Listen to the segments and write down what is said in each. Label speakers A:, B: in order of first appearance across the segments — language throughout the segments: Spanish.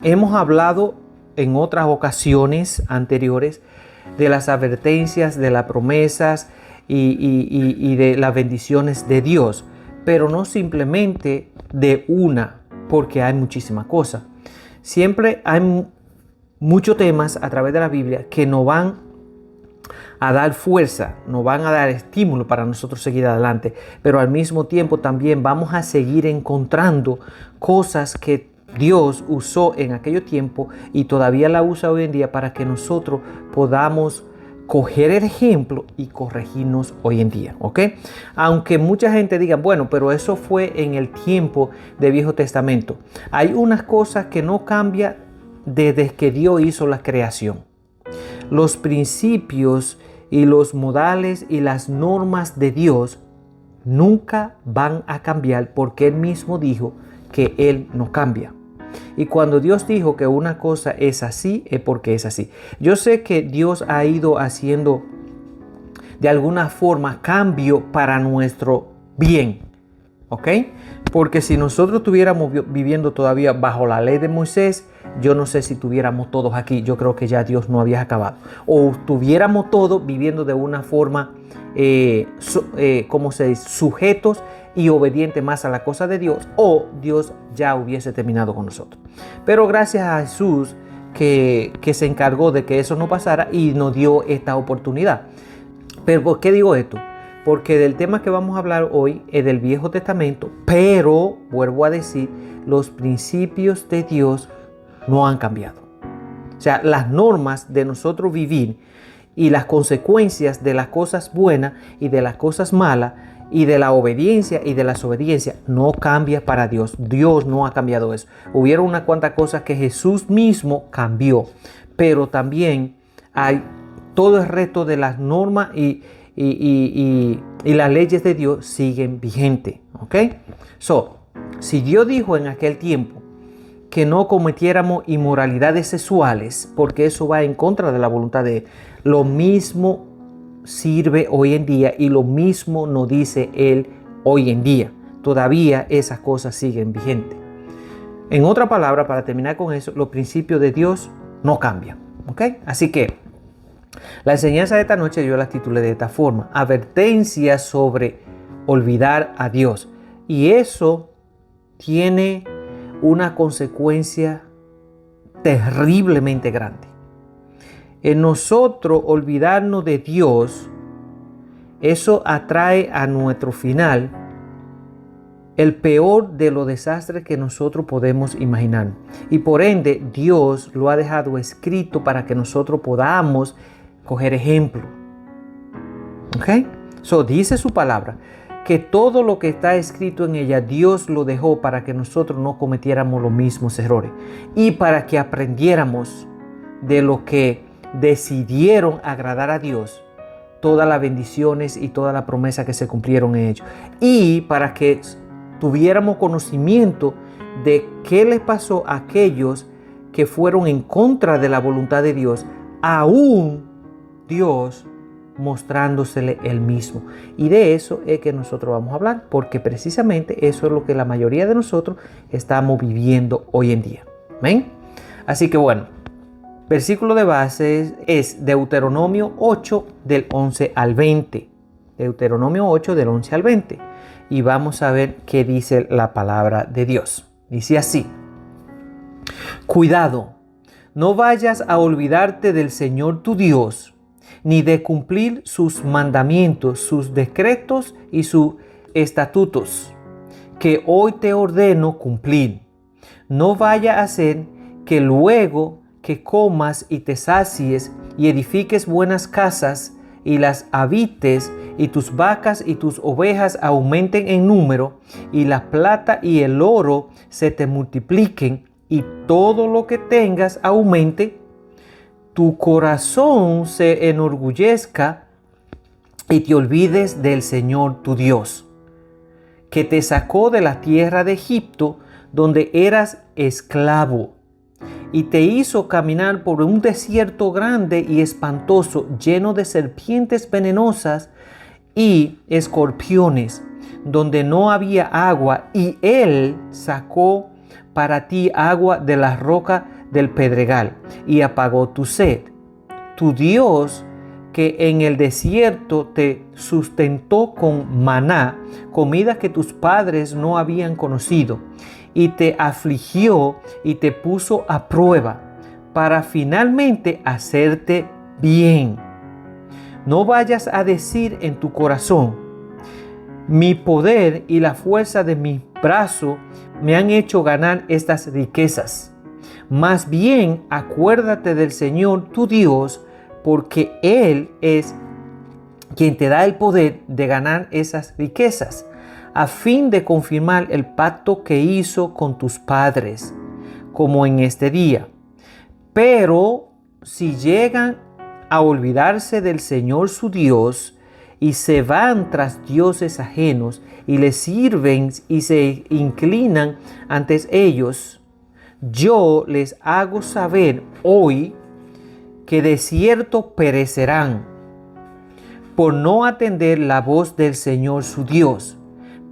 A: Hemos hablado en otras ocasiones anteriores de las advertencias, de las promesas y de las bendiciones de Dios, pero no simplemente de una, porque hay muchísimas cosas. Siempre hay muchos temas a través de la Biblia que nos van a dar fuerza, nos van a dar estímulo para nosotros seguir adelante, pero al mismo tiempo también vamos a seguir encontrando cosas que Dios usó en aquel tiempo y todavía la usa hoy en día para que nosotros podamos coger el ejemplo y corregirnos hoy en día, ¿ok? Aunque mucha gente diga, bueno, pero eso fue en el tiempo del Viejo Testamento. Hay unas cosas que no cambian desde que Dios hizo la creación. Los principios y los modales y las normas de Dios nunca van a cambiar porque Él mismo dijo que Él no cambia. Y cuando Dios dijo que una cosa es así, es porque es así. Yo sé que Dios ha ido haciendo de alguna forma cambio para nuestro bien, ¿ok? Porque si nosotros estuviéramos viviendo todavía bajo la ley de Moisés, yo no sé si tuviéramos todos aquí. Yo creo que ya Dios no había acabado. O estuviéramos todos viviendo de una forma, ¿cómo se dice? Sujetos y obedientes más a la cosa de Dios. O Dios ya hubiese terminado con nosotros. Pero gracias a Jesús que se encargó de que eso no pasara y nos dio esta oportunidad. ¿Pero por qué digo esto? Porque del tema que vamos a hablar hoy es del Viejo Testamento, pero, vuelvo a decir, los principios de Dios no han cambiado. O sea, las normas de nosotros vivir y las consecuencias de las cosas buenas y de las cosas malas y de la obediencia y de la desobediencia no cambia para Dios. Dios no ha cambiado eso. Hubieron unas cuantas cosas que Jesús mismo cambió, pero también hay todo el resto de las normas y las leyes de Dios siguen vigentes, ¿ok? Si Dios dijo en aquel tiempo que no cometiéramos inmoralidades sexuales, porque eso va en contra de la voluntad de Él, lo mismo sirve hoy en día y lo mismo nos dice Él hoy en día. Todavía esas cosas siguen vigentes. En otra palabra, para terminar con eso, los principios de Dios no cambian, ¿ok? Así que la enseñanza de esta noche yo la titulé de esta forma: advertencia sobre olvidar a Dios. Y eso tiene una consecuencia terriblemente grande. En nosotros olvidarnos de Dios, eso atrae a nuestro final el peor de los desastres que nosotros podemos imaginar. Y por ende, Dios lo ha dejado escrito para que nosotros podamos coger ejemplo. ¿Ok? Dice su palabra que todo lo que está escrito en ella, Dios lo dejó para que nosotros no cometiéramos los mismos errores y para que aprendiéramos de lo que decidieron agradar a Dios, todas las bendiciones y todas las promesas que se cumplieron en ellos, y para que tuviéramos conocimiento de qué les pasó a aquellos que fueron en contra de la voluntad de Dios, aún Dios mostrándosele él mismo. Y de eso es que nosotros vamos a hablar, porque precisamente eso es lo que la mayoría de nosotros estamos viviendo hoy en día. ¿Ven? Así que bueno, versículo de base es Deuteronomio 8 del 11 al 20. Deuteronomio 8 del 11 al 20. Y vamos a ver qué dice la palabra de Dios. Dice así: cuidado, no vayas a olvidarte del Señor tu Dios, ni de cumplir sus mandamientos, sus decretos y sus estatutos, que hoy te ordeno cumplir. No vaya a ser que luego que comas y te sacies y edifiques buenas casas y las habites, y tus vacas y tus ovejas aumenten en número, y la plata y el oro se te multipliquen, y todo lo que tengas aumente, tu corazón se enorgullezca y te olvides del Señor tu Dios, que te sacó de la tierra de Egipto, donde eras esclavo, y te hizo caminar por un desierto grande y espantoso, lleno de serpientes venenosas y escorpiones, donde no había agua, y Él sacó para ti agua de la roca del pedregal y apagó tu sed. Tu Dios, que en el desierto te sustentó con maná, comida que tus padres no habían conocido, y te afligió y te puso a prueba para finalmente hacerte bien. No vayas a decir en tu corazón: mi poder y la fuerza de mi brazo me han hecho ganar estas riquezas. Más bien, acuérdate del Señor tu Dios, porque Él es quien te da el poder de ganar esas riquezas, a fin de confirmar el pacto que hizo con tus padres, como en este día. Pero si llegan a olvidarse del Señor su Dios y se van tras dioses ajenos y les sirven y se inclinan ante ellos, yo les hago saber hoy que de cierto perecerán por no atender la voz del Señor su Dios.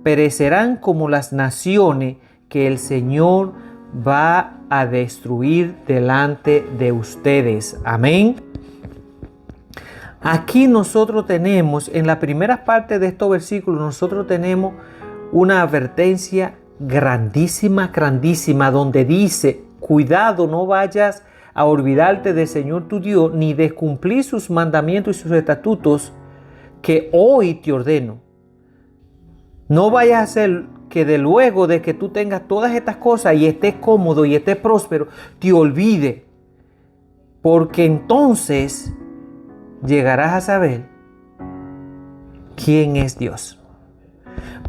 A: Perecerán como las naciones que el Señor va a destruir delante de ustedes. Amén. Aquí nosotros tenemos, en la primera parte de estos versículos, nosotros tenemos una advertencia grandísima, grandísima, donde dice: cuidado, no vayas a olvidarte del Señor tu Dios, ni de cumplir sus mandamientos y sus estatutos que hoy te ordeno. No vayas a hacer que de luego de que tú tengas todas estas cosas y estés cómodo y estés próspero, te olvide. Porque entonces llegarás a saber quién es Dios.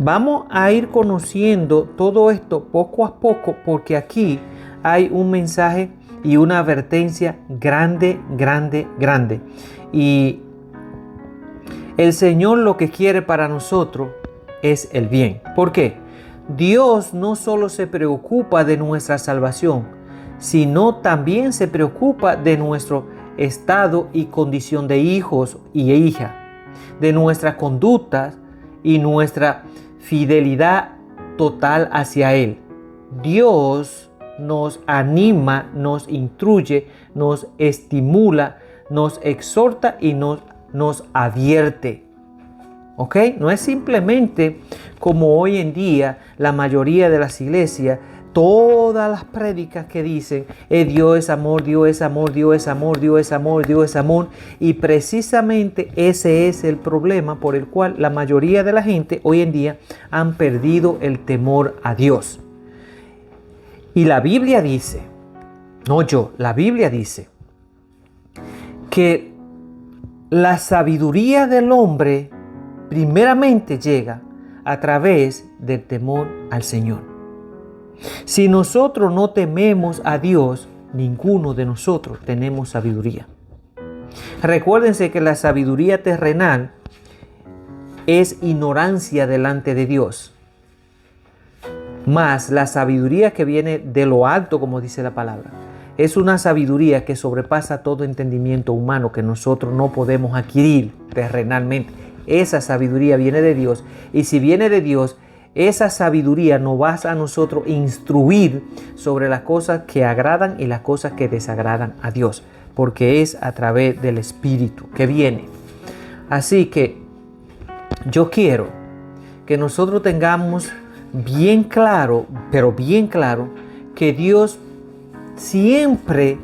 A: Vamos a ir conociendo todo esto poco a poco, porque aquí hay un mensaje y una advertencia grande, grande, grande. Y el Señor lo que quiere para nosotros es el bien. ¿Por qué? Dios no solo se preocupa de nuestra salvación, sino también se preocupa de nuestro estado y condición de hijos y hijas, de nuestras conductas y nuestra fidelidad total hacia Él. Dios nos anima, nos instruye, nos estimula, nos exhorta y nos advierte. ¿Ok? No es simplemente como hoy en día la mayoría de las iglesias, todas las prédicas que dicen Dios es amor, Dios es amor, Dios es amor, Dios es amor, Dios es amor. Y precisamente ese es el problema por el cual la mayoría de la gente hoy en día han perdido el temor a Dios. Y la Biblia dice, la Biblia dice que la sabiduría del hombre primeramente llega a través del temor al Señor. Si nosotros no tememos a Dios, ninguno de nosotros tenemos sabiduría. Recuérdense que la sabiduría terrenal es ignorancia delante de Dios. Mas la sabiduría que viene de lo alto, como dice la palabra, es una sabiduría que sobrepasa todo entendimiento humano que nosotros no podemos adquirir terrenalmente. Esa sabiduría viene de Dios, y si viene de Dios, esa sabiduría nos va a nosotros instruir sobre las cosas que agradan y las cosas que desagradan a Dios, porque es a través del Espíritu que viene. Así que yo quiero que nosotros tengamos bien claro, pero bien claro, que Dios siempre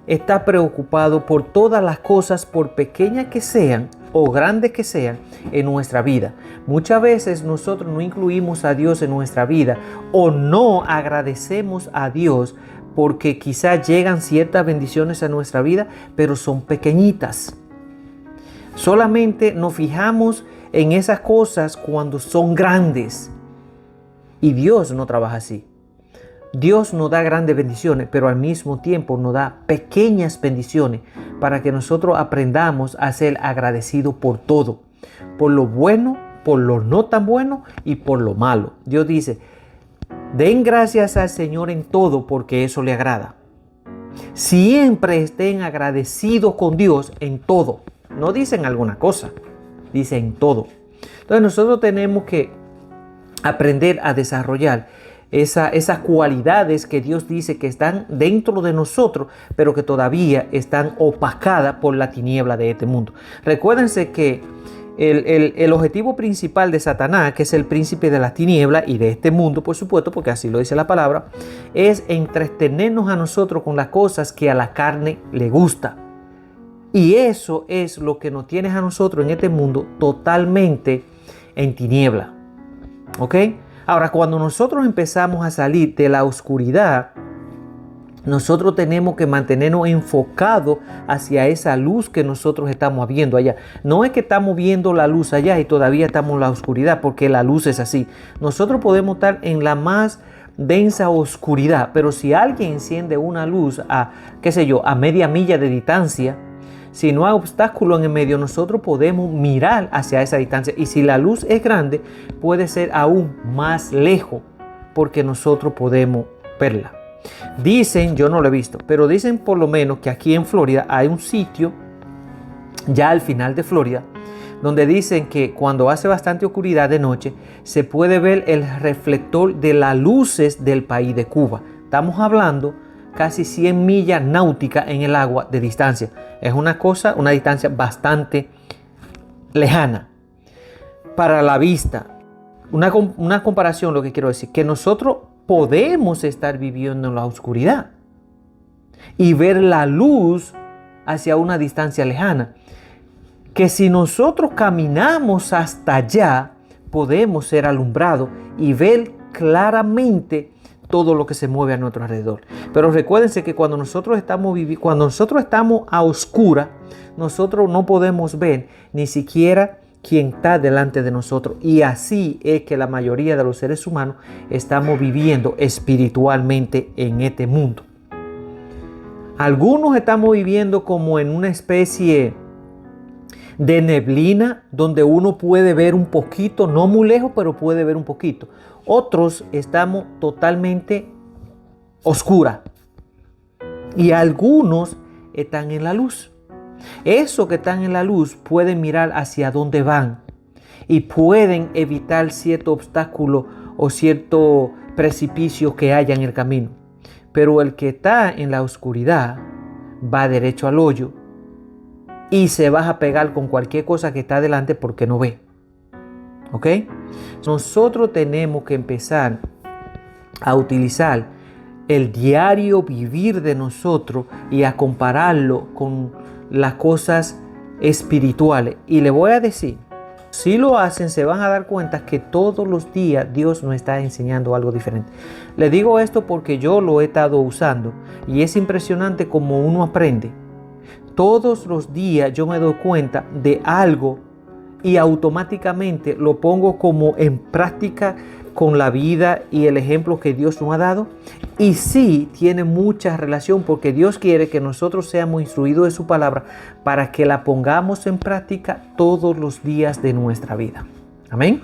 A: está preocupado por todas las cosas, por pequeñas que sean o grandes que sean en nuestra vida. Muchas veces nosotros no incluimos a Dios en nuestra vida o no agradecemos a Dios porque quizás llegan ciertas bendiciones a nuestra vida, pero son pequeñitas. Solamente nos fijamos en esas cosas cuando son grandes. Y Dios no trabaja así. Dios nos da grandes bendiciones, pero al mismo tiempo nos da pequeñas bendiciones para que nosotros aprendamos a ser agradecidos por todo. Por lo bueno, por lo no tan bueno y por lo malo. Dios dice, den gracias al Señor en todo porque eso le agrada. Siempre estén agradecidos con Dios en todo. No dicen alguna cosa, dicen todo. Entonces nosotros tenemos que aprender a desarrollar esas cualidades que Dios dice que están dentro de nosotros, pero que todavía están opacadas por la tiniebla de este mundo. Recuérdense que el objetivo principal de Satanás, que es el príncipe de las tinieblas y de este mundo, por supuesto, porque así lo dice la palabra, es entretenernos a nosotros con las cosas que a la carne le gusta. Y eso es lo que nos tiene a nosotros en este mundo totalmente en tiniebla. ¿Ok? Ahora, cuando nosotros empezamos a salir de la oscuridad, nosotros tenemos que mantenernos enfocados hacia esa luz que nosotros estamos viendo allá. No es que estamos viendo la luz allá y todavía estamos en la oscuridad, porque la luz es así. Nosotros podemos estar en la más densa oscuridad, pero si alguien enciende una luz a, qué sé yo, a media milla de distancia, si no hay obstáculo en el medio, nosotros podemos mirar hacia esa distancia. Y si la luz es grande, puede ser aún más lejos, porque nosotros podemos verla. Dicen, yo no lo he visto, pero dicen por lo menos que aquí en Florida hay un sitio, ya al final de Florida, donde dicen que cuando hace bastante oscuridad de noche, se puede ver el reflector de las luces del país de Cuba. Estamos hablando casi 100 millas náuticas en el agua de distancia. Es una distancia bastante lejana para la vista. Una comparación, lo que quiero decir, que nosotros podemos estar viviendo en la oscuridad y ver la luz hacia una distancia lejana. Que si nosotros caminamos hasta allá, podemos ser alumbrados y ver claramente todo lo que se mueve a nuestro alrededor. Pero recuérdense que cuando nosotros estamos a oscuras, nosotros no podemos ver ni siquiera quien está delante de nosotros. Y así es que la mayoría de los seres humanos estamos viviendo espiritualmente en este mundo. Algunos estamos viviendo como en una especie de neblina donde uno puede ver un poquito, no muy lejos, pero puede ver un poquito. Otros estamos totalmente oscuras y algunos están en la luz. Esos que están en la luz pueden mirar hacia dónde van y pueden evitar cierto obstáculo o cierto precipicio que haya en el camino. Pero el que está en la oscuridad va derecho al hoyo y se va a pegar con cualquier cosa que está delante porque no ve. ¿Ok? Nosotros tenemos que empezar a utilizar el diario vivir de nosotros y a compararlo con las cosas espirituales. Y le voy a decir, si lo hacen, se van a dar cuenta que todos los días Dios nos está enseñando algo diferente. Le digo esto porque yo lo he estado usando y es impresionante cómo uno aprende. Todos los días yo me doy cuenta de algo y automáticamente lo pongo como en práctica con la vida y el ejemplo que Dios nos ha dado. Y sí tiene mucha relación porque Dios quiere que nosotros seamos instruidos de su palabra para que la pongamos en práctica todos los días de nuestra vida. Amén.